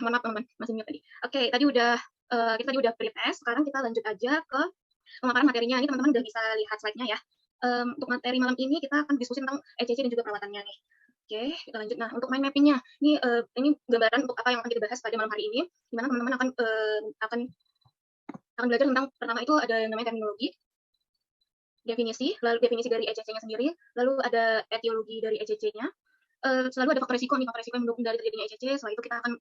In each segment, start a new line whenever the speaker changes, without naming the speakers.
mohon maaf teman-teman, masih mute tadi. Oke, kita tadi udah pretest, sekarang kita lanjut aja ke pemaparan materinya. Ini teman-teman udah bisa lihat slide-nya ya. Untuk materi malam ini kita akan diskusi tentang ECC dan juga perawatannya nih. Oke, kita lanjut. Nah, untuk mind mapping-nya, ini gambaran untuk apa yang akan kita bahas pada malam hari ini, di mana teman-teman akan belajar tentang, pertama itu ada yang namanya terminologi, definisi, lalu definisi dari ECC-nya sendiri, lalu ada etiologi dari ECC-nya, selalu ada faktor risiko yang mendukung dari terjadinya ECC. Setelah itu kita akan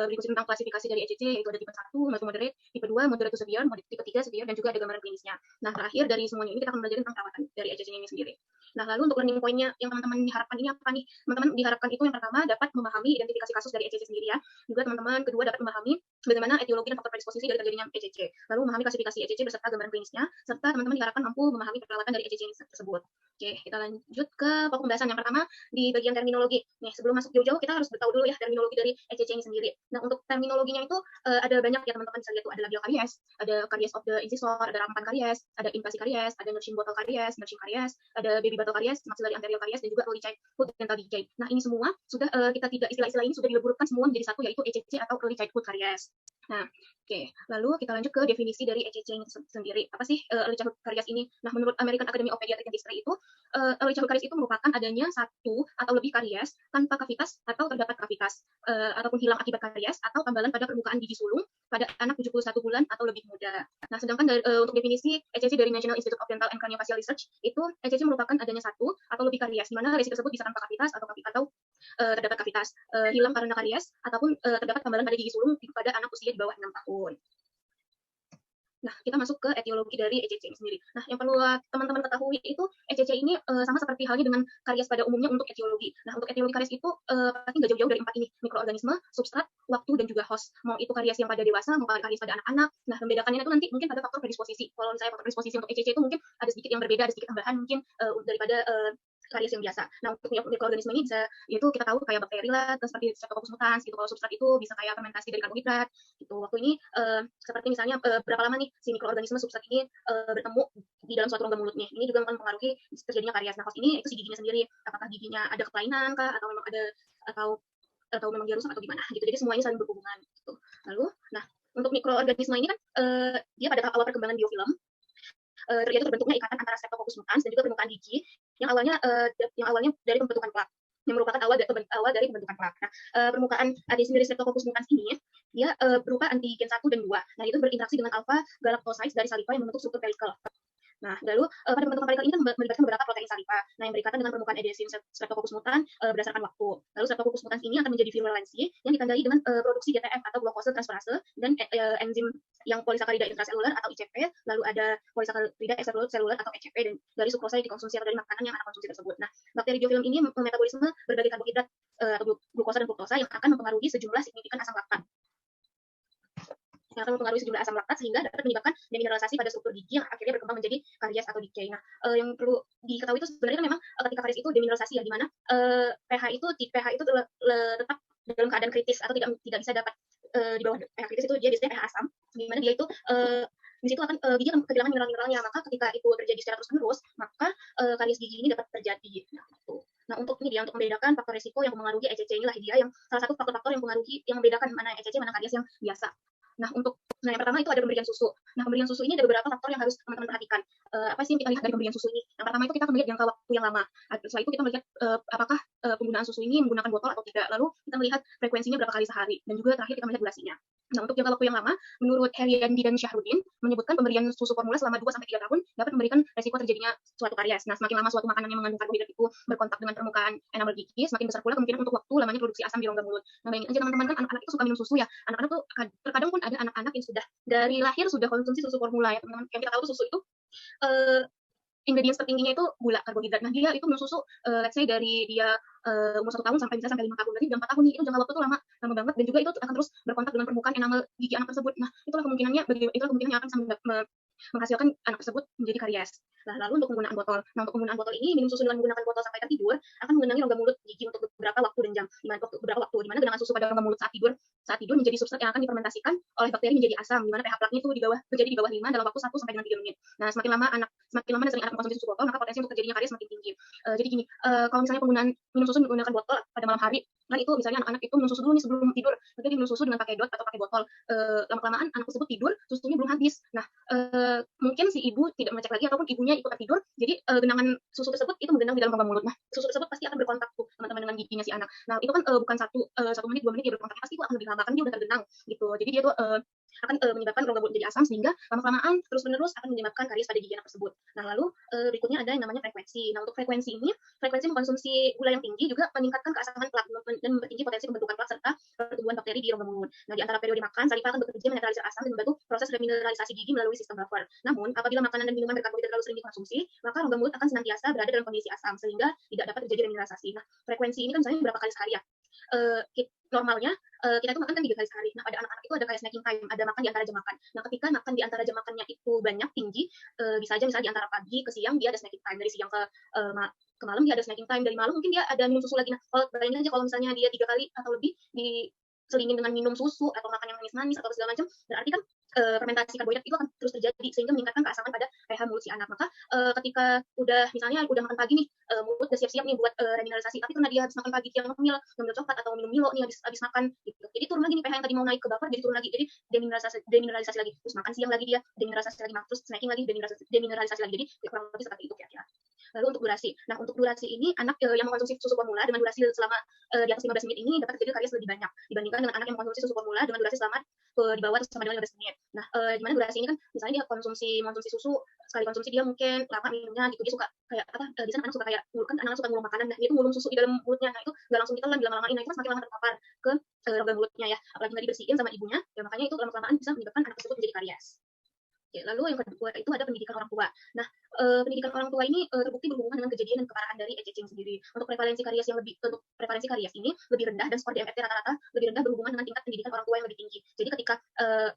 berdiskusi tentang klasifikasi dari ECC, yaitu ada tipe 1, moderate, tipe 2, moderate to severe, tipe 3, severe, dan juga ada gambaran klinisnya. Nah, terakhir dari semuanya ini kita akan belajar tentang perawatan dari ECC ini sendiri. Nah, lalu untuk learning point-nya yang teman-teman diharapkan ini apa nih? Teman-teman diharapkan itu yang pertama dapat memahami identifikasi kasus dari ECC sendiri ya. Juga teman-teman kedua dapat memahami bagaimana etiologi dan faktor predisposisi dari terjadinya ECC. Lalu memahami klasifikasi ECC beserta gambaran klinisnya, serta teman-teman diharapkan mampu memahami perawatan dari ECC ini tersebut. Oke, kita lanjut ke pokok pembahasan. Yang pertama di bagian terminologi. Nih, sebelum masuk jauh-jauh kita harus tahu dulu ya terminologi dari ECC ini sendiri. Nah, untuk terminologinya itu ada banyak ya teman-teman bisa lihat tuh, ada labial karies, ada karies of the incisor, ada rampan karies, ada invasi karies, ada nourishing bottle karies, nourishing karies, ada baby bottle karies, maxillary anterior karies, dan juga early childhood dental decay. Nah, ini semua sudah kita tidak istilah-istilah ini sudah dileburkan semua menjadi satu, yaitu ECC atau early childhood karies. Nah, oke. Lalu kita lanjut ke definisi dari ECC ini sendiri. Apa sih early childhood karies ini? Nah, menurut American Academy of Pediatric Dentistry itu early childhood karies itu merupakan adanya satu atau lebih karies tanpa kavitas atau terdapat kavitas, ataupun hilang akibat karies atau tambalan pada permukaan gigi sulung pada anak 71 bulan atau lebih muda. Nah, sedangkan untuk definisi ECC dari National Institute of Dental and Craniofacial Research itu ECC merupakan adanya satu atau lebih karies, di mana lesi tersebut bisa tanpa kavitas atau terdapat kavitas, hilang karena karies ataupun terdapat tambalan pada gigi sulung pada anak usia di bawah 6 tahun. Nah, kita masuk ke etiologi dari ECC ini sendiri. Nah, yang perlu teman-teman ketahui itu ECC ini sama seperti halnya dengan karies pada umumnya untuk etiologi. Nah, untuk etiologi karies itu pasti nggak jauh-jauh dari 4 ini, mikroorganisme, substrat, waktu, dan juga host. Mau itu karies yang pada dewasa, mau karies pada anak-anak. Nah, membedakannya itu nanti mungkin pada faktor predisposisi. Kalau misalnya faktor predisposisi untuk ECC itu mungkin ada sedikit yang berbeda, ada sedikit tambahan mungkin daripada karies yang biasa. Nah, untuk mikroorganisme ini bisa itu kita tahu kayak bakteri lah, seperti Streptococcus mutans gitu. Kalau substrat itu bisa kayak fermentasi dari karbohidrat gitu. Waktu ini seperti misalnya berapa lama nih si mikroorganisme substrat ini bertemu di dalam suatu rongga mulutnya. Ini juga akan mempengaruhi terjadinya karies. Nah, host ini itu si giginya sendiri. Apakah giginya ada kelainan kah atau memang ada atau memang dia rusak atau gimana gitu. Jadi semuanya saling berhubungan gitu. Lalu, nah, untuk mikroorganisme ini kan dia pada tahap awal perkembangan biofilm, yaitu terbentuknya ikatan antara Streptococcus mutans dan juga permukaan gigi yang awalnya dari pembentukan plak, yang merupakan awal dari pembentukan plak. Nah, permukaan adhesin dari Streptococcus mutans ini dia berupa antigen 1 dan 2. Nah, itu berinteraksi dengan alpha galactosides dari saliva yang membentuk struktur pelikel. Nah, lalu pada pembentukan pelikel ini kan melibatkan beberapa protein saliva. Nah, yang berikatan dengan permukaan adhesin Streptococcus mutans berdasarkan waktu. Lalu Streptococcus mutans ini akan menjadi virulensi yang ditandai dengan produksi GTF atau glukose transferase dan enzim yang polisakarida intraseluler atau ICP, lalu ada polisakarida ekstraseluler atau ECP, dan dari sukrosa yang dikonsumsi atau dari makanan yang anak konsumsi tersebut. Nah, bakteri biofilm ini metabolisme berbagai karbohidrat atau glukosa dan fruktosa yang akan mempengaruhi sejumlah signifikan asam laktat sehingga dapat menyebabkan demineralisasi pada struktur gigi yang akhirnya berkembang menjadi karies atau decay. Nah, yang perlu diketahui itu sebenarnya kan memang ketika karies itu demineralisasi ya, di mana pH itu tetap dalam keadaan kritis atau tidak bisa dapat di bawah pH kritis itu dia biasanya pH asam, di mana dia itu di situ akan gigi akan kehilangan mineral-mineralnya. Maka ketika itu terjadi secara terus-menerus, maka karies gigi ini dapat terjadi. Nah, gitu. Nah, untuk membedakan faktor risiko yang mempengaruhi ECC inilah dia yang salah satu faktor-faktor yang membedakan mana ECC mana karies yang biasa. Nah, yang pertama itu ada pemberian susu. Nah, pemberian susu ini ada beberapa faktor yang harus teman-teman perhatikan. Apa sih yang kita lihat dari pemberian susu ini? Yang pertama itu kita akan melihat jangka waktu yang lama. Setelah itu kita melihat apakah penggunaan susu ini menggunakan botol atau tidak. Lalu kita melihat frekuensinya berapa kali sehari. Dan juga terakhir kita melihat durasinya. Nah, untuk jangka waktu yang lama, menurut Heriandi dan Syahrudin, menyebutkan pemberian susu formula selama 2-3 tahun dapat memberikan resiko terjadinya suatu karies. Nah, semakin lama suatu makanan yang mengandung karbohidrat itu berkontak dengan permukaan enamel gigi, semakin besar pula kemungkinan untuk waktu lamanya produksi asam di rongga mulut. Nah, bayangin aja teman-teman, kan anak-anak itu suka minum susu ya. Anak-anak tuh terkadang pun ada anak-anak yang sudah dari lahir sudah konsumsi susu formula ya, teman-teman. Yang kita tahu tuh susu itu ingredients tertingginya itu gula, karbohidrat. Nah, dia itu minum susu let's say dari dia umur 1 tahun sampai 5 tahun. Berarti udah 4 tahun nih, itu jangka waktu itu lama banget, dan juga itu akan terus berkontak dengan permukaan enamel gigi anak tersebut. Nah, itulah kemungkinan yang akan menghasilkan anak tersebut menjadi karies. Nah, lalu untuk penggunaan botol. Nah, untuk penggunaan botol ini, minum susu dengan menggunakan botol sampai tertidur akan mengenangi rongga mulut gigi untuk beberapa waktu dan jam. Di mana genangan susu pada rongga mulut saat tidur saat tidur menjadi substrat yang akan difermentasikan oleh bakteri menjadi asam, di mana pH plaknya itu menjadi di bawah 5 dalam waktu 1 sampai dengan 3 menit. Nah, semakin lama dan sering anak mengkonsumsi susu botol, maka potensi untuk terjadinya karies semakin tinggi. Jadi gini, kalau misalnya penggunaan minum susu menggunakan botol pada malam hari, kan itu misalnya anak-anak itu minum susu dulu nih sebelum tidur, nanti dia minum susu dengan pakai dot atau pakai botol. Lama-kelamaan anak tersebut tidur, susunya belum habis. Nah, mungkin si ibu tidak mengecek lagi ataupun ibunya ikut tidur, jadi genangan susu tersebut itu menggenang di dalam rongga mulut. Nah, susu tersebut pasti akan berkontak tuh teman-teman dengan giginya si anak. Nah, itu kan bukan 1 menit 2 menit dia berkontak, pasti itu akan lebih lama kan dia udah tergenang gitu. Jadi dia tuh akan menyebabkan rongga mulut jadi asam sehingga lama-kelamaan terus-menerus akan menyebabkan karies pada gigi anak tersebut. Nah, lalu berikutnya ada yang namanya frekuensi. Nah, untuk frekuensi ini, frekuensi mengkonsumsi gula yang tinggi juga meningkatkan keasaman plak dan mempertinggi potensi pembentukan plak serta pertumbuhan bakteri di rongga mulut. Nah, di antara periode makan, saliva akan bekerja menetralisir asam dan membantu proses remineralisasi gigi melalui sistem buffer. Namun, apabila makanan dan minuman berkarbohidrat terlalu sering dikonsumsi, maka rongga mulut akan senantiasa berada dalam kondisi asam sehingga tidak dapat terjadi remineralisasi. Nah, frekuensi ini kan misalnya berapa kali sehari ya? Normalnya kita itu makan kan 3 kali sehari. Nah, pada anak-anak itu ada kayak snacking time, ada makan di antara jam makan. Nah, ketika makan di antara jam makannya itu banyak, tinggi, bisa aja misalnya di antara pagi ke siang dia ada snacking time, dari siang ke malam dia ada snacking time, dari malam mungkin dia ada minum susu lagi. Nah, kalau bayangin aja kalau misalnya dia 3 kali atau lebih diselingin dengan minum susu atau makan yang manis-manis atau segala macam, berarti kan fermentasi karbohidrat itu akan terus terjadi sehingga meningkatkan keasaman pada pH mulut si anak. Maka ketika misalnya udah makan pagi nih, mulut udah siap-siap nih buat remineralisasi, tapi karena dia habis makan pagi dia ngemil coklat atau minum Milo nih habis makan gitu. Jadi turun lagi nih pH yang tadi mau naik ke buffer jadi turun lagi. Jadi demineralisasi lagi. Terus makan siang lagi dia demineralisasi lagi, terus snacking lagi demineralisasi lagi. Jadi kurang lebih seperti itu kira-kira. Lalu untuk durasi. Nah, untuk durasi ini anak yang mengkonsumsi susu formula dengan durasi selama di atas 15 menit ini dapat terjadi karies lebih banyak dibandingkan dengan anak yang mengkonsumsi susu formula dengan durasi selama di bawah atau sama dengan 15 menit. Nah, di mana durasi ini kan misalnya dia konsumsi susu, sekali konsumsi dia mungkin lama minumnya gitu, dia suka kayak di sana anak suka kayak kan anak suka ngulung makanan, nah dia tuh ngulung susu di dalam mulutnya. Nah, itu nggak langsung ditelan, dilama-lamain, nah itu semakin lama terpapar ke rongga mulutnya ya, apalagi nggak dibersihin sama ibunya, ya makanya itu lama-kelamaan bisa menyebabkan anak tersebut menjadi karies. Oke, lalu yang kedua itu ada pendidikan orang tua. Nah, pendidikan orang tua ini terbukti berhubungan dengan kejadian dan keparahan dari ECC sendiri. Untuk prevalensi karies ini lebih rendah dan skor DMFT rata-rata lebih rendah berhubungan dengan tingkat pendidikan orang tua yang lebih tinggi. Jadi ketika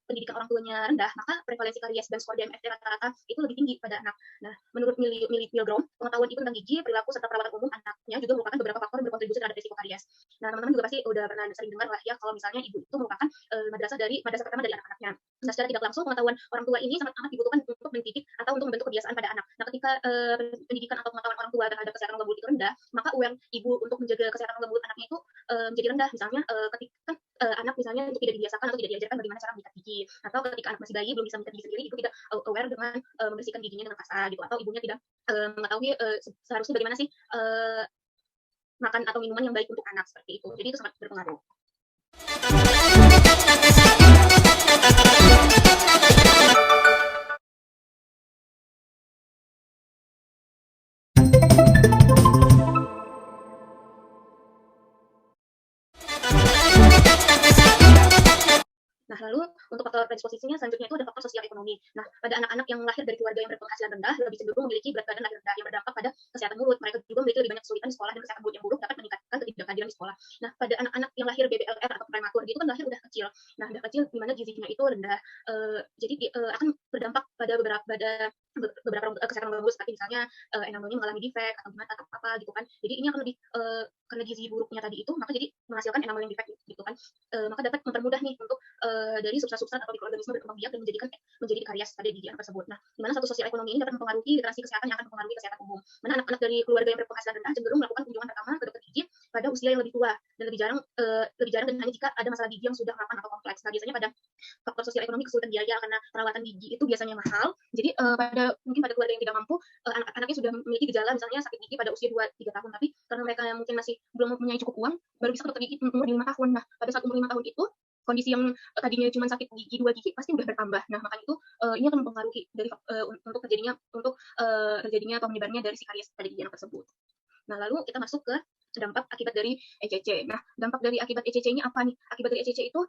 pendidikan orang tuanya rendah, maka prevalensi karies dan skor DMFT rata-rata itu lebih tinggi pada anak. Nah, menurut Milgrom, pengetahuan ibu tentang gigi, perilaku serta perawatan umum anaknya juga merupakan beberapa faktor yang berkontribusi terhadap risiko karies. Nah, teman-teman juga pasti udah pernah sering dengar lah ya kalau misalnya ibu itu merupakan madrasah pertama dari anak-anaknya. Nah, secara tidak langsung pengetahuan orang tua ini sangat amat dibutuhkan untuk mendidik atau untuk membentuk kebiasaan pada anak. Nah, ketika pendidikan atau pengetahuan orang tua terhadap kesehatan rongga mulut itu rendah, maka aware ibu untuk menjaga kesehatan rongga mulut anaknya itu menjadi rendah. Misalnya ketika anak misalnya untuk tidak dibiasakan atau tidak diajarkan bagaimana cara mengikat gigi, atau ketika anak masih bayi belum bisa mengikat gigi sendiri, ibu tidak aware dengan membersihkan giginya dengan kasar gitu, atau ibunya tidak mengetahui seharusnya bagaimana sih makan atau minuman yang baik untuk anak seperti itu. Jadi itu sangat berpengaruh. Nah, lalu untuk faktor predisposisinya selanjutnya itu ada faktor sosial ekonomi. Nah, pada anak-anak yang lahir dari keluarga yang berpenghasilan rendah lebih cenderung memiliki berat badan lahir rendah yang berdampak pada kesehatan mulut. Mereka juga memiliki lebih banyak kesulitan di sekolah dan kesehatan mulut yang buruk dapat meningkatkan ketidakhadiran di sekolah. Nah, pada anak-anak yang lahir BBLR atau prematur itu kan lahir udah kecil. Nah, udah kecil di mana gizinya itu rendah. Jadi akan berdampak pada beberapa kesehatan rongga mulut seperti misalnya enamelnya mengalami defek atau gimana atau apa gitu kan. Jadi ini akan lebih karena gizi buruknya tadi itu maka jadi menghasilkan enamel yang defek gitu kan. Maka dapat mempermudah nih untuk dari substrat-substrat atau mikroorganisme berkembang biak dan menjadi karies pada gigi anak tersebut. Nah, di mana status sosial ekonomi ini dapat mempengaruhi literasi kesehatan yang akan mempengaruhi kesehatan umum. Mana anak-anak dari keluarga yang berpenghasilan rendah cenderung melakukan kunjungan pertama ke dokter gigi pada usia yang lebih tua dan lebih jarang dan hanya jika ada masalah gigi yang sudah mapan atau kompleks. Nah, biasanya pada faktor sosial ekonomi kesulitan biaya karena perawatan gigi itu biasanya mahal. Jadi mungkin pada keluarga yang tidak mampu, anak-anaknya sudah memiliki gejala misalnya sakit gigi pada usia 2-3 tahun, tapi karena mereka yang mungkin masih belum mempunyai cukup uang, baru bisa ke dokter gigi umur 5 tahun. Nah, pada saat umur 5 tahun itu kondisi yang tadinya cuma sakit gigi 2 gigi pasti udah bertambah. Nah, makanya itu ini akan mempengaruhi untuk terjadinya atau menyebarnya dari si karies pada gigi anak tersebut. Nah, lalu kita masuk ke dampak akibat dari ECC. Nah, dampak dari akibat ECC ini apa nih? Akibat dari ECC itu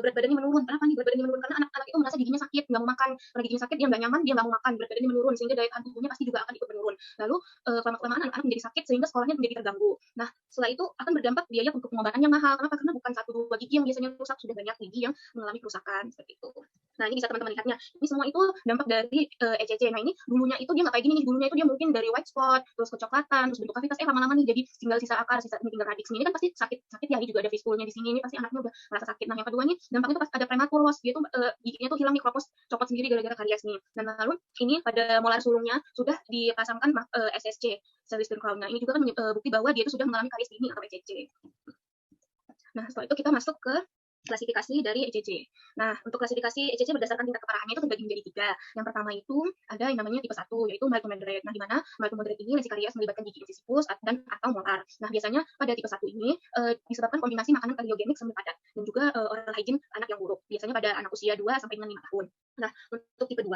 berat badannya menurun. Kenapa nih berat badannya menurun? Karena anak-anak itu merasa giginya sakit, nggak mau makan. Karena giginya sakit, dia nggak nyaman, dia nggak mau makan. Berat badannya menurun, sehingga daya tahan tubuhnya pasti juga akan ikut menurun. Lalu kelamaan anak-anak menjadi sakit, sehingga sekolahnya menjadi terganggu. Nah, setelah itu akan berdampak biaya untuk pengobatan yang mahal. Kenapa? Karena bukan 1-2 gigi yang biasanya rusak, sudah banyak gigi yang mengalami kerusakan seperti itu. Nah, ini bisa teman-teman lihatnya. Ini semua itu dampak dari ECC. Nah, ini dulunya itu dia nggak kayak gini nih. Dulunya itu dia mungkin dari white spot, terus kecoklatan, terus bentuk kavitas. Lama-lama nih jadi tinggal sisa akar, sisa ini tinggal radix. Ini kan pasti sakit ya. Ini juga ada fistulnya di sini. Ini pasti anaknya udah merasa sakit. Nah, yang kedua nih dampaknya itu pas ada prematur loss. Dia tuh giginya tuh hilang nih, kropos copot sendiri gara-gara karies nih. Dan lalu ini pada molar sulungnya sudah dipasangkan SSC, Selliston crown. Nah, ini juga kan bukti bahwa dia itu sudah mengalami karies dini atau ECC. Nah, setelah itu kita masuk ke klasifikasi dari ECC. Nah, untuk klasifikasi ECC berdasarkan tingkat keparahannya itu terbagi menjadi 3. Yang pertama itu ada yang namanya tipe 1, yaitu mild to moderate. Nah, di mana mild to moderate ini lesi karies melibatkan gigi incisivus dan atau molar. Nah, biasanya pada tipe 1 ini disebabkan kombinasi makanan kariogenik semi padat dan juga oral hygiene anak yang buruk. Biasanya pada anak usia 2 sampai dengan 5 tahun. Nah, untuk tipe 2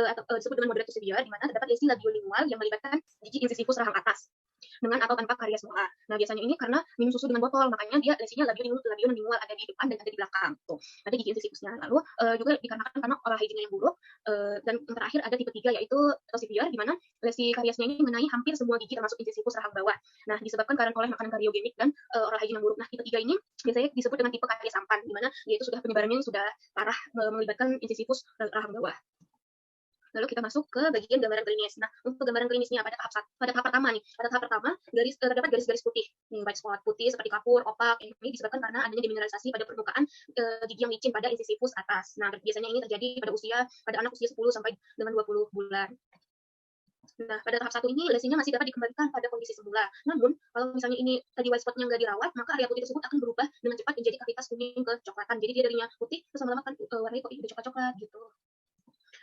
atau disebut dengan moderate to severe, di mana terdapat lesi labiolingual yang melibatkan gigi incisivus rahang atas dengan atau tanpa karies molar. Nah, biasanya ini karena minum susu dengan botol, makanya dia lesinya labiolingual ada di depan dan ada di belakang. Tuh, ada gigi incisivusnya. Lalu juga dikarenakan karena oral hygiene yang buruk. Dan yang terakhir ada tipe 3 yaitu severe, di mana lesi kariesnya ini mengenai hampir semua gigi termasuk incisivus rahang bawah. Nah, disebabkan karena oleh makanan kariogenik dan oral hygiene yang buruk. Nah, tipe 3 ini biasanya disebut dengan tipe karies sampan, di mana dia itu sudah penyebarannya sudah parah, melibatkan incisivus rahang bawah. Lalu kita masuk ke bagian gambaran klinis. Nah, untuk gambaran klinisnya pada tahap pertama nih. Pada tahap pertama, terdapat garis-garis putih. White spot putih seperti kapur, opak. Ini disebabkan karena adanya demineralisasi pada permukaan gigi yang licin pada incisivus atas. Nah, biasanya ini terjadi pada anak usia 10 sampai dengan 20 bulan. Nah, pada tahap 1 ini lesinya masih dapat dikembalikan pada kondisi semula. Namun, kalau misalnya ini tadi white spotnya nggak dirawat, maka area putih tersebut akan berubah dengan cepat menjadi kavitas kuning kecoklatan. Jadi dia darinya putih, terus lama-lama kan warnanya kok udah coklat-coklat gitu.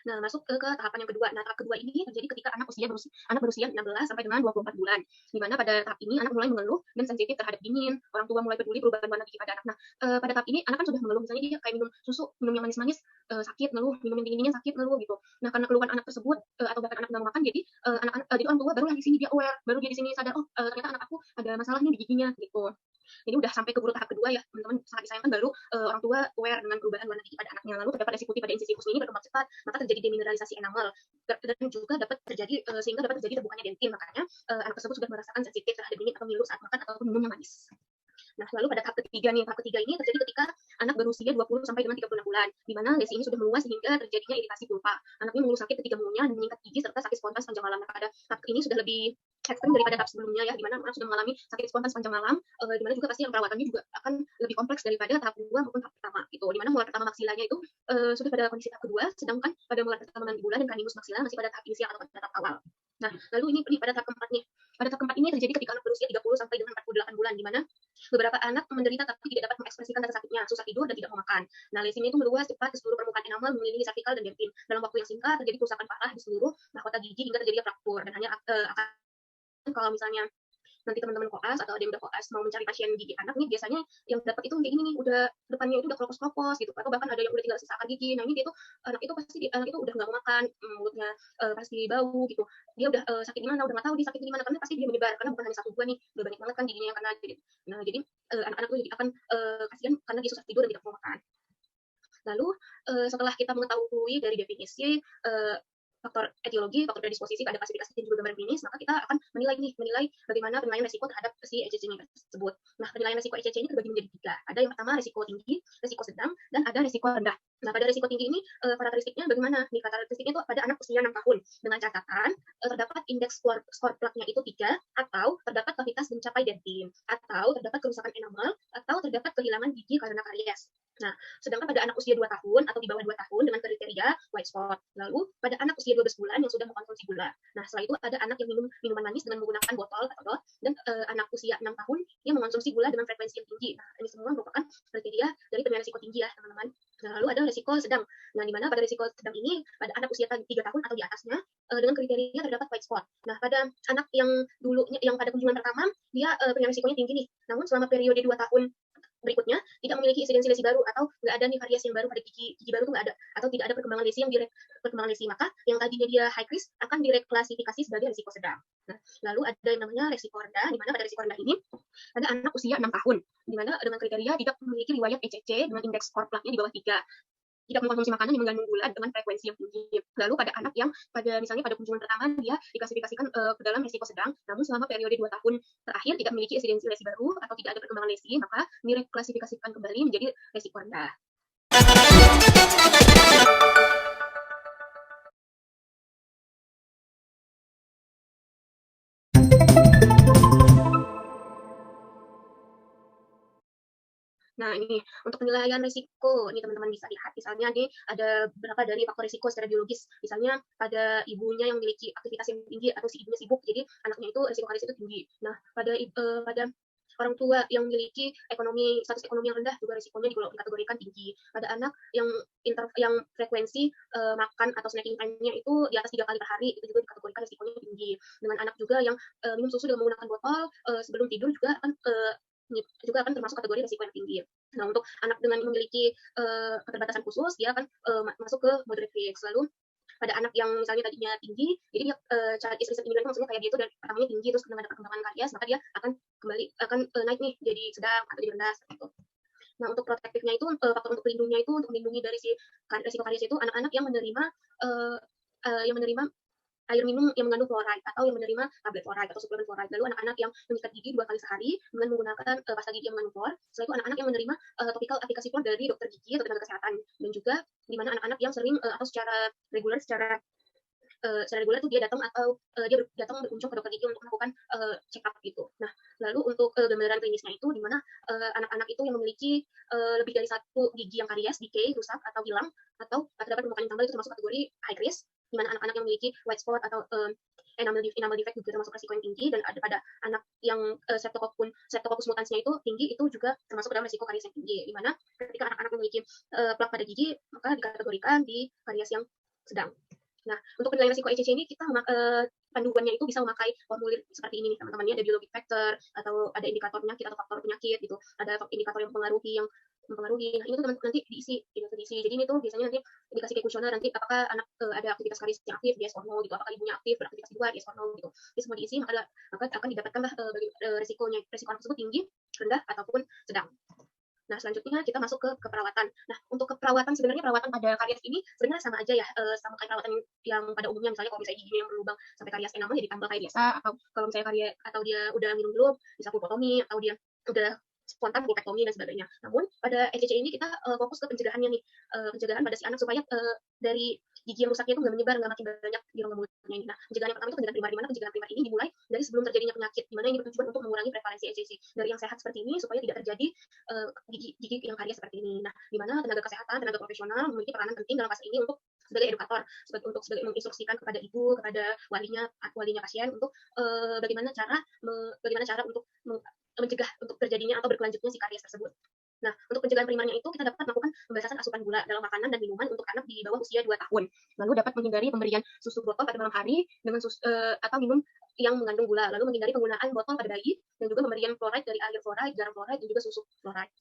Nah, masuk ke tahapan yang kedua. Nah, tahap kedua ini terjadi ketika anak berusia 16 sampai dengan 24 bulan. Di mana pada tahap ini anak mulai mengeluh dan sensitif terhadap dingin. Orang tua mulai peduli perubahan warna gigi pada anak. Nah, pada tahap ini anak kan sudah mengeluh, misalnya dia kayak minum susu, minum yang manis-manis sakit ngeluh, minum yang dingin-dingin sakit ngeluh gitu. Nah, karena keluhan anak tersebut atau bahkan anak nggak makan, jadi jadi orang tua baru di sini dia aware, baru dia di sini sadar, oh ternyata anak aku ada masalah nih di giginya gitu. Jadi udah sampai ke tahap kedua ya, teman-teman sangat disayangkan baru orang tua aware dengan perubahan warna gigi pada anaknya. Lalu terdapat lesi putih pada incisivus ini berkembang cepat, maka terjadi demineralisasi enamel dan juga dapat terjadi sehingga dapat terjadi terbukanya dentin. Makanya anak tersebut sudah merasakan sensitif terhadap dingin atau ngilu saat makan ataupun minum yang manis. Nah, lalu pada tahap ketiga nih, tahap ketiga ini terjadi ketika anak berusia 20 sampai dengan 36 bulan, di mana lesi ini sudah meluas sehingga terjadinya iritasi pulpa. Anaknya mengeluh sakit ketika mengunyah dan meningkat gigi serta sakit spontan sepanjang malam. Nah, pada tahap ini sudah lebih ekstrem daripada tahap sebelumnya ya, di mana anak sudah mengalami sakit spontan sepanjang malam, di mana juga pasti yang perawatannya juga akan lebih kompleks daripada tahap kedua maupun tahap pertama gitu. Di mana molar pertama maksilanya itu sudah pada kondisi tahap kedua, sedangkan pada molar pertama mandibula dan kanimus maksila masih pada tahap inisial atau pada tahap awal. Nah, lalu ini pada tahap keempat nih. Pada tahap keempat ini terjadi ketika anak berusia 30 sampai dengan 48 bulan, di mana beberapa anak menderita tapi tidak dapat mengekspresikan rasa sakitnya, susah tidur dan tidak mau makan. Nah, lesinya itu meluas cepat ke seluruh permukaan enamel mengelilingi cervical dan dentin. Dalam waktu yang singkat terjadi kerusakan parah di seluruh mahkota gigi hingga terjadi fraktur, dan hanya akan kalau misalnya nanti teman-teman koas atau ada yang udah koas mau mencari pasien gigi anak nih, biasanya yang dapat itu kayak gini nih, udah depannya itu udah kropos-kropos gitu, atau bahkan ada yang udah tinggal sisa akar gigi. Nah, ini dia tuh anak itu pasti anak itu udah nggak mau makan, mulutnya pasti bau gitu. Dia udah sakit di mana, udah nggak tahu dia sakit di mana, karena pasti dia menyebar, karena bukan hanya satu dua nih, udah banyak banget kan giginya yang kena. Jadi anak-anak tuh akan kasihan karena dia susah tidur dan tidak mau makan. Lalu setelah kita mengetahui dari definisi faktor etiologi, faktor predisposisi, ada klasifikasi dan juga gambaran klinis, maka kita akan menilai bagaimana penilaian resiko terhadap si ECC ini tersebut. Nah, penilaian resiko ECC ini terbagi menjadi 3. Ada yang pertama resiko tinggi, resiko sedang, dan ada resiko rendah. Nah, pada resiko tinggi ini karakteristiknya bagaimana? Nih, karakteristiknya itu pada anak usia 6 tahun dengan catatan terdapat indeks skor plaknya itu 3, atau terdapat kavitas mencapai dentin, atau terdapat kerusakan enamel, atau terdapat kehilangan gigi karena karies. Nah, sedangkan pada anak usia 2 tahun atau di bawah 2 tahun dengan kriteria white spot. Lalu pada anak usia 12 bulan yang sudah mengkonsumsi gula. Nah, setelah itu ada anak yang minum minuman manis dengan menggunakan botol atau dot, dan anak usia 6 tahun yang mengkonsumsi gula dengan frekuensi yang tinggi. Nah, ini semua merupakan kriteria dari penilaian risiko tinggi ya, teman-teman. Nah, lalu ada risiko sedang. Nah, di mana pada risiko sedang ini pada anak usia 3 tahun atau di atasnya dengan kriteria terdapat white spot. Nah, pada anak yang dulunya yang pada kunjungan pertama dia penilaian risikonya tinggi nih. Namun selama periode 2 tahun berikutnya tidak memiliki insidensi lesi baru atau nggak ada nih variasi yang baru pada gigi baru tuh nggak ada, atau tidak ada perkembangan lesi, maka yang tadinya dia high risk akan direklasifikasi sebagai risiko sedang. Nah, lalu ada yang namanya risiko rendah, di mana pada risiko rendah ini ada anak usia 6 tahun, di mana dengan kriteria tidak memiliki riwayat ECC dengan indeks skor plaknya di bawah 3, tidak mengkonsumsi makanan yang mengandung gula dengan frekuensi yang tinggi. Lalu pada anak yang misalnya pada kunjungan pertama dia diklasifikasikan ke dalam risiko sedang, namun selama periode 2 tahun terakhir tidak memiliki insidensi lesi baru atau tidak ada perkembangan lesi, maka direklasifikasikan kembali menjadi risiko rendah. Nah, ini untuk penilaian risiko, ini teman-teman bisa lihat. Misalnya nih ada beberapa dari faktor risiko secara biologis. Misalnya pada ibunya yang memiliki aktivitas yang tinggi atau si ibunya sibuk, jadi anaknya itu risiko karies itu tinggi. Nah, pada orang tua yang memiliki status ekonomi yang rendah juga risikonya dikategorikan tinggi. Pada anak yang frekuensi makan atau snacking time-nya itu di atas 3 kali per hari, itu juga dikategorikan risikonya tinggi. Dengan anak juga yang minum susu dengan menggunakan botol sebelum tidur juga akan termasuk kategori risiko yang tinggi. Nah, untuk anak dengan memiliki keterbatasan khusus, dia akan masuk ke moderate risk. Lalu pada anak yang misalnya tadinya tinggi, jadi dia child is risk immunity maksudnya kayak dia itu dari pertamanya tinggi terus karena ada perkembangan karies, maka dia akan naik nih jadi sedang atau jadi rendah seperti itu. Nah, untuk protektifnya itu faktor untuk pelindungnya itu untuk melindungi dari si risiko karies itu anak-anak yang menerima air minum yang mengandung fluoride atau yang menerima tablet fluoride atau suplemen fluoride. Lalu anak-anak yang menyikat gigi 2 kali sehari dengan menggunakan pasta gigi yang mengandung fluor. Setelah itu anak-anak yang menerima topikal aplikasi fluor dari dokter gigi atau tenaga kesehatan. Dan juga di mana anak-anak yang sering atau secara reguler tuh dia datang berkunjung ke dokter gigi untuk melakukan check up gitu. Nah, lalu untuk gambaran klinisnya itu di mana anak-anak itu yang memiliki lebih dari satu gigi yang karies, decay, rusak atau hilang atau terdapat permukaan yang tambal itu termasuk kategori high risk, di mana anak-anak yang memiliki white spot atau enamel defect juga termasuk risiko yang tinggi, dan ada pada anak yang Streptococcus mutansnya itu tinggi, itu juga termasuk dalam risiko karies yang tinggi, di mana ketika anak-anak memiliki plak pada gigi maka dikategorikan di karies yang sedang. Nah, untuk penilaian risiko ECC ini kita panduannya itu bisa memakai formulir seperti ini nih teman-teman, ada biologic factor atau ada indikator penyakit atau faktor penyakit gitu, ada indikator yang mempengaruhi. Nah, ini tuh teman nanti diisi. Jadi ini tuh biasanya nanti dikasih kayak kuesioner nanti apakah anak ada aktivitas karies yang aktif, yes or no gitu, apakah ibunya aktif beraktivitas di luar, yes or no gitu. Jadi semua diisi maka akan didapatkanlah risiko tersebut tinggi, rendah ataupun sedang. Nah, selanjutnya kita masuk ke perawatan. Nah, untuk keperawatan sebenarnya perawatan pada karies ini sebenarnya sama aja ya, sama kayak perawatan yang pada umumnya. Misalnya kalau misalnya giginya yang berlubang sampai karies enamel jadi tambal kayak biasa, atau kalau misalnya karies atau dia udah minum dulu bisa pulpotomi, atau dia udah spontan pulpektomi dan sebagainya. Namun pada ECC ini kita fokus ke pencegahannya nih, pencegahan pada si anak supaya dari gigi yang rusaknya itu nggak menyebar, nggak makin banyak di rongga mulutnya ini. Nah, pencegahan yang pertama itu pencegahan primar, di mana pencegahan primar ini dimulai dari sebelum terjadinya penyakit, di mana ini bertujuan untuk mengurangi prevalensi ECC dari yang sehat seperti ini supaya tidak terjadi gigi yang karies seperti ini. Nah, di mana tenaga kesehatan, tenaga profesional memiliki peranan penting dalam fase ini untuk sebagai edukator, sebagai menginstruksikan kepada ibu, kepada walinya pasien untuk bagaimana cara untuk mencegah untuk terjadinya atau berkelanjutnya si karies tersebut. Nah, untuk pencegahan primernya itu kita dapat melakukan pembatasan asupan gula dalam makanan dan minuman untuk anak di bawah usia 2 tahun. Lalu dapat menghindari pemberian susu botol pada malam hari dengan atau minum yang mengandung gula. Lalu menghindari penggunaan botol pada bayi dan juga pemberian fluoride dari air fluoride, garam fluoride, dan juga susu fluoride.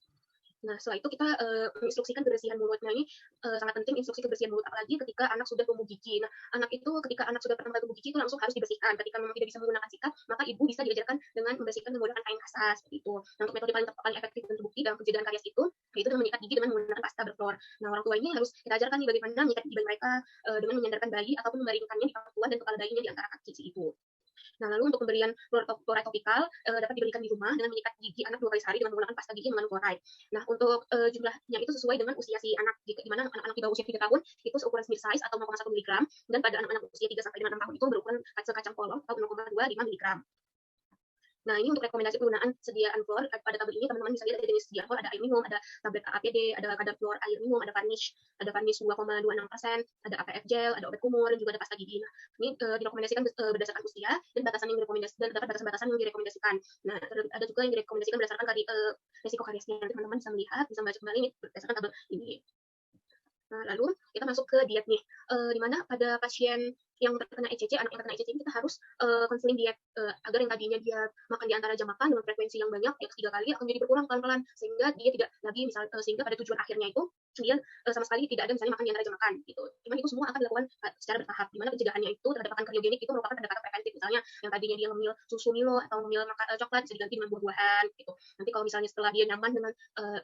Nah, setelah itu kita menginstruksikan kebersihan mulutnya ini sangat penting, instruksi kebersihan mulut apalagi ketika anak sudah tumbuh gigi. Nah, ketika anak sudah pertama kali tumbuh gigi itu langsung harus dibersihkan. Ketika memang tidak bisa menggunakan sikat, maka ibu bisa diajarkan dengan membersihkan menggunakan kain basah seperti itu. Nah, untuk metode paling efektif dan terbukti dalam pencegahan karies itu yaitu dengan menyikat gigi dengan menggunakan pasta berfluor. Nah, orang tua ini harus kita ajarkan nih bagaimana menyikat gigi mereka dengan menyandarkan bayi ataupun membaringkannya di pangkuan dan kepala bayinya di antara kaki itu. Nah, lalu untuk pemberian fluoride topikal dapat diberikan di rumah dengan menyikat gigi anak 2 kali sehari dengan menggunakan pasta gigi yang mengandung fluoride. Nah, untuk jumlahnya itu sesuai dengan usia si anak, di mana anak-anak di bawah usia 3 tahun itu seukuran smear size atau 0,1 mg, dan pada anak-anak usia 3 sampai dengan 6 tahun itu berukuran sekacang polong atau 0,25 mg. Nah, ini untuk rekomendasi penggunaan sediaan fluor pada tabel ini teman-teman bisa lihat ada jenis sediaan fluor, ada air minum, ada tablet APD, ada kadar fluor air minum, ada varnish 2,26%, ada APF gel, ada obat kumur, dan juga ada pasta gigi. Nah, ini direkomendasikan berdasarkan usia dan batasan yang direkomendasikan dan terdapat batasan-batasan yang direkomendasikan. Nah, ada juga yang direkomendasikan berdasarkan risiko kariesnya. Teman-teman bisa melihat, bisa membaca kembali ini berdasarkan tabel ini. Nah, lalu kita masuk ke diet nih, di mana pada pasien yang terkena ECC, anak yang terkena ECC ini kita harus konseling diet agar yang tadinya dia makan di antara jam makan dengan frekuensi yang banyak, di atas 3 kali, akan jadi berkurang pelan-pelan sehingga dia tidak lagi sehingga pada tujuan akhirnya itu dia sama sekali tidak ada misalnya makan di antara jam makan gitu. Cuman itu semua akan dilakukan secara bertahap, di mana pencegahannya itu terhadap makan karyogenik itu merupakan pendekatan preventif. Misalnya yang tadinya dia ngemil susu Milo atau ngemil coklat bisa diganti dengan buah-buahan gitu. Nanti kalau misalnya setelah dia nyaman dengan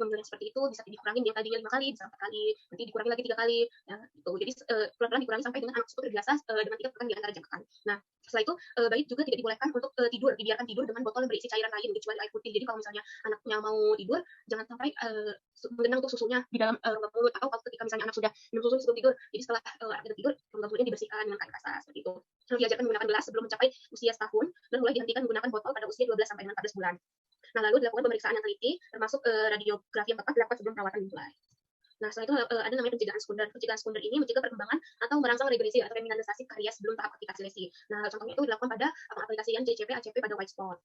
ngemilnya seperti itu bisa dikurangin yang tadinya 5 kali bisa 4 kali, nanti dikurangi lagi 3 kali ya gitu. Jadi pelan-pelan dikurangi sampai dengan anak tersebut terbiasa dengan 3 pekan di antara jam makan. Nah, setelah itu bayi juga tidak dibolehkan untuk dibiarkan tidur dengan botol yang berisi cairan lain kecuali air putih. Jadi kalau misalnya anaknya mau tidur jangan sampai menggenang tuh susunya di dalam rongga mulut, atau kalau ketika misalnya anak sudah minum susu sebelum tidur, jadi setelah anak tidur rongga mulutnya dibersihkan dengan kain basah seperti itu. Lalu diajarkan menggunakan gelas sebelum mencapai usia setahun dan mulai dihentikan menggunakan botol pada usia 12 sampai dengan 14 bulan. Nah, lalu dilakukan pemeriksaan yang teliti, termasuk radiografi yang tepat dilakukan sebelum perawatan dimulai. Nah, setelah itu ada namanya pencegahan sekunder. Pencegahan sekunder ini mencegah perkembangan atau merangsang regresi atau kriminalisasi karies sebelum tahap aplikasi lesi. Nah, contohnya itu dilakukan pada pengaplikasian CCP, ACP pada white spot.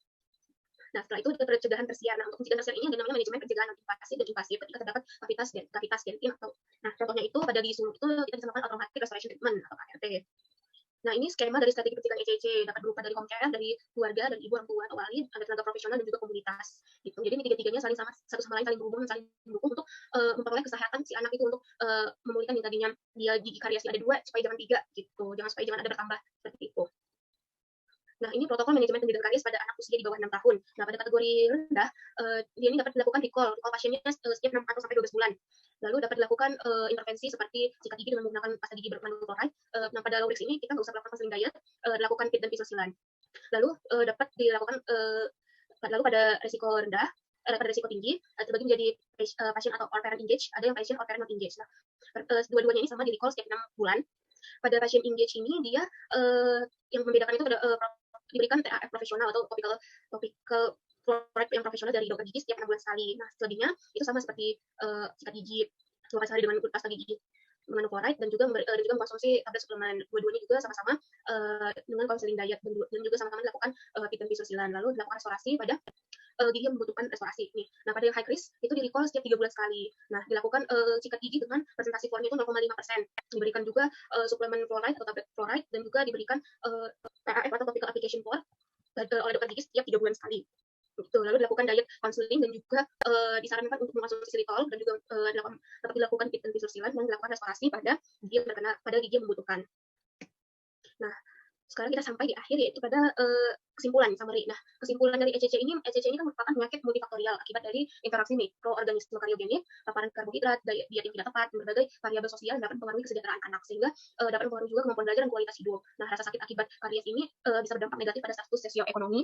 Nah, setelah itu pencegahan tersier. Nah, untuk pencegahan tersier ini ada namanya manajemen pencegahan invasif dan invasif ketika terdapat kavitas dentin atau nah, contohnya itu pada di sumur itu kita bisa melakukan automatic restoration treatment atau ART. Nah, ini skema dari strategi pencegahan ECC dapat berupa dari home care, dari keluarga, dari ibu orang tua atau wali, ada tenaga profesional dan juga komunitas. Gitu. Jadi ini tiga-tiganya saling sama satu sama lain saling berhubungan, saling mendukung untuk memperoleh kesehatan si anak itu untuk memulihkan yang tadinya dia gigi kariesnya ada 2 supaya jangan 3 gitu. Supaya jangan ada bertambah seperti itu. Nah, ini protokol manajemen pendidikan karies pada anak usia di bawah 6 tahun. Nah, pada kategori rendah, dia ini dapat dilakukan recall pasiennya setiap 6 atau sampai 12 bulan. Lalu dapat dilakukan intervensi seperti sikat gigi dengan menggunakan pasta gigi berkandung fluoride. Nah, pada low risk ini kita nggak usah melakukan counseling diet, dilakukan fit dan pisosilan. Lalu dapat dilakukan lalu pada risiko rendah, pada risiko tinggi, terbagi menjadi pasien atau or parent engaged, ada yang pasien or parent not engaged. Nah, dua-duanya ini sama di recall setiap 6 bulan. Pada pasien engaged ini dia yang membedakan itu ada diberikan TAF profesional atau topical fluoride yang profesional dari dokter gigi setiap 6 bulan sekali. Nah, selebihnya itu sama seperti sikat gigi 2 kali sehari dengan pasta gigi mengandung fluoride dan juga mengkonsumsi tablet suplemen. Dua-duanya juga sama-sama dengan konseling diet dan juga sama-sama dilakukan fit dan pisosilan. Lalu dilakukan restorasi pada gigi yang membutuhkan restorasi nih. Nah, pada yang high risk itu di recall setiap 3 bulan sekali. Nah, dilakukan sikat gigi dengan presentasi fluornya itu 0,5%. Diberikan juga suplemen fluoride atau tablet fluoride dan juga diberikan TAF atau topical application for oleh dokter gigi setiap 3 bulan sekali. Gitu. Lalu dilakukan diet counseling dan juga disarankan untuk mengkonsumsi xylitol dan juga dapat dilakukan fit dan pisosilan dan dilakukan restorasi pada gigi yang membutuhkan. Nah, sekarang kita sampai di akhir yaitu pada kesimpulan summary. Nah, kesimpulan dari ECC ini kan merupakan penyakit multifaktorial akibat dari interaksi mikroorganisme kariogenik, paparan karbohidrat, diet yang tidak tepat, dan berbagai variabel sosial yang dapat mempengaruhi kesejahteraan anak sehingga dapat mempengaruhi juga kemampuan belajar dan kualitas hidup. Nah, rasa sakit akibat karies ini bisa berdampak negatif pada status sosioekonomi,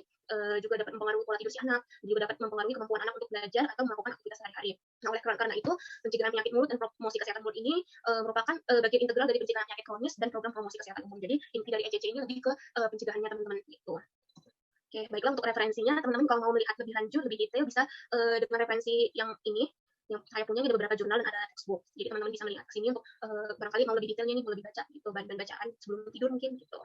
juga dapat mempengaruhi pola tidur si anak, juga dapat mempengaruhi kemampuan anak untuk belajar atau melakukan aktivitas sehari-hari. Nah, oleh karena itu, pencegahan penyakit mulut dan promosi kesehatan mulut ini merupakan bagian integral dari pencegahan penyakit kronis dan program promosi kesehatan umum. Jadi, inti dari ECC ini lebih ke pencegahannya teman-teman gitu. Oke, baiklah untuk referensinya teman-teman kalau mau melihat lebih lanjut, lebih detail bisa dengan referensi yang ini yang saya punya ada beberapa jurnal dan ada textbook. Jadi teman-teman bisa melihat ke sini untuk barangkali mau lebih detailnya nih, mau lebih baca gitu, bahan bacaan sebelum tidur mungkin gitu.